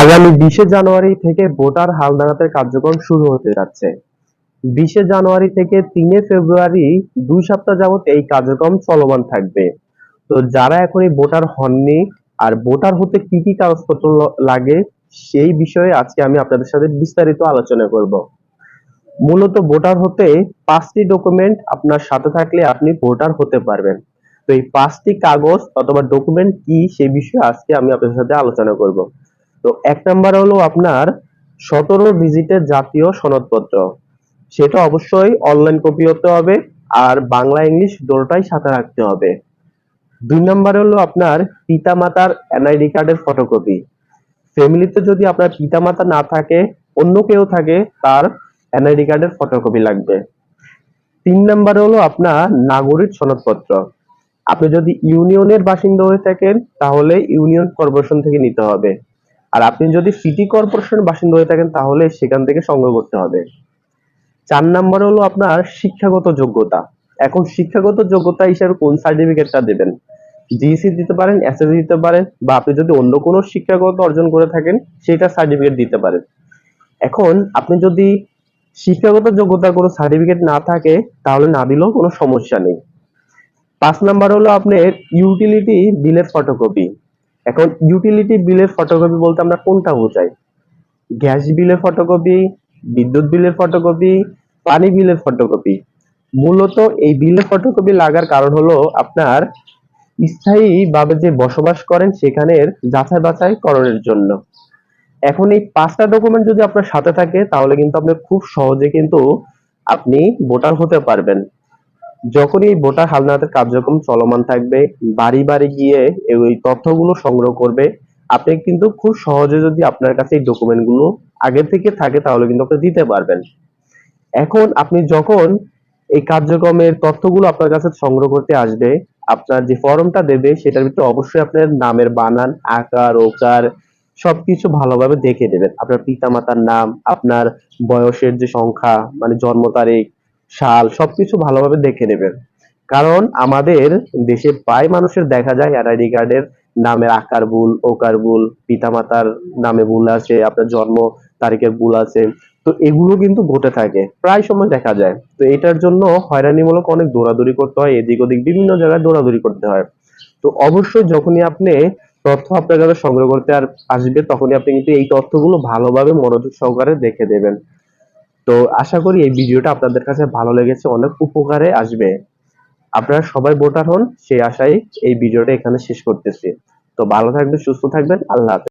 আগামী 20শে জানুয়ারি থেকে ভোটার হালনাগাদের কার্যক্রম শুরু হতে যাচ্ছে। 20শে জানুয়ারি থেকে 3 ফেব্রুয়ারি 2 সপ্তাহ যাবত এই কার্যক্রম চলমান থাকবে। তো যারা এখনই ভোটার হননি আর ভোটার হতে কি কি কাগজপত্র লাগে সেই বিষয়ে আজকে আমি আপনাদের সাথে বিস্তারিত আলোচনা করব। মূলত ভোটার হতে 5টি ডকুমেন্ট আপনার সাথে থাকলে আপনি ভোটার হতে পারবেন। তো এই 5টি কাগজ অথবা ডকুমেন্ট কি সেই বিষয়ে আজকে আমি আপনাদের সাথে আলোচনা করব। তো 1 নাম্বার হলো আপনার 17 ডিজিটের জাতীয় সনদপত্র। সেটা অবশ্যই অনলাইন কপি হতে হবে আর বাংলা ইংলিশ দুটোটাই সাথে রাখতে হবে। 2 নাম্বার হলো আপনার পিতামাতার এনআইডি কার্ডের ফটোকপি। ফ্যামিলিতে যদি আপনার পিতামাতা না থাকে, অন্য কেউ থাকে, তার এনআইডি কার্ডের ফটোকপি লাগবে। 3 নাম্বার হলো আপনার নাগরিক সনদপত্র। আপনি যদি ইউনিয়নের বাসিন্দা হয়ে থাকেন তাহলে ইউনিয়ন কর্পোরেশন থেকে নিতে হবে। আর আপনি যদি সিটি কর্পোরেশনের বাসিন্দা হয়ে থাকেন তাহলে সেখান থেকে সংগ্রহ করতে হবে। 4 নাম্বার হলো আপনার শিক্ষাগত যোগ্যতা। এখন শিক্ষাগত যোগ্যতা হিসেবে কোন সার্টিফিকেটটা দেবেন? জিইসি দিতে পারেন, এসএসসি দিতে পারেন, বা আপনি যদি অন্য কোনো শিক্ষাগত অর্জন করে থাকেন সেটা সার্টিফিকেট দিতে পারেন। এখন আপনি যদি শিক্ষাগত যোগ্যতার কোনো সার্টিফিকেট না থাকে তাহলে না দিলেও কোনো সমস্যা নেই। 5 নাম্বার হলো আপনার ইউটিলিটি বিলের ফটোকপি। এখন ইউটিলিটি বিলের ফটোকপি বলতে আমরা কোনটা বোঝাই? গ্যাস বিলের ফটোকপি, বিদ্যুৎ বিলের ফটোকপি, পানি বিলের ফটোকপি। মূলত এই বিলের ফটোকপি লাগার কারণ হলো আপনার স্থায়ীভাবে যে বসবাস করেন সেখানের যাচাই বাছাই করণের জন্য। এখন এই 5টা ডকুমেন্ট যদি আপনার সাথে থাকে তাহলে কিন্তু আপনি খুব সহজে কিন্তু আপনি ভোটার হতে পারবেন। যখনই এই ভোটার হালনাগাদের কার্যক্রম চলমান থাকবে, বাড়ি বাড়ি গিয়ে ওই তথ্যগুলো সংগ্রহ করবে। আপনি কিন্তু খুব সহজে যদি আপনার কাছে এই ডকুমেন্ট গুলো আগে থেকে থাকে তাহলে কিন্তু আপনি দিতে পারবেন। এখন আপনি যখন এই কার্যক্রমের তথ্যগুলো আপনার কাছে সংগ্রহ করতে আসবে, আপনার যে ফর্মটা দেবে সেটার ভিতরে অবশ্যই আপনার নামের বানান, আকার, ওকার সবকিছু ভালোভাবে দেখে নেবেন। আপনার পিতামাতার নাম, আপনার বয়সের যে সংখ্যা মানে জন্ম তারিখ, সাল সবকিছু ভালোভাবে দেখে নেবেন। কারণ আমাদের দেশে প্রায় মানুষের দেখা যায় এনআইডি কার্ডের নামের আকার ভুল, ওকার ভুল, পিতামাতার নামে ভুল আছে, আপনার জন্ম তারিখের ভুল আছে। তো এগুলো কিন্তু ঘটে থাকে, প্রায় সময় দেখা যায়। তো এটার জন্য হয়রানিমূলক অনেক দৌড়াদৌড়ি করতে হয়, এদিক ওদিক বিভিন্ন জায়গায় দৌড়াদৌড়ি করতে হয়। তো অবশ্যই যখনই আপনি তথ্য আপনার কাছে সংগ্রহ করতে আসবে তখনই আপনি কিন্তু এই তথ্যগুলো ভালোভাবে মনোযোগ সহকারে দেখে দেবেন। তো আশা করি এই ভিডিওটা আপনাদের কাছে ভালো লেগেছে, অনেক উপকারে আসবে। আপনারা সবাই ভোটার হন সেই আশায় এই ভিডিওটা এখানে শেষ করতেছি। তো ভালো থাকবেন, সুস্থ থাকবেন, আল্লাহ হাফেজ।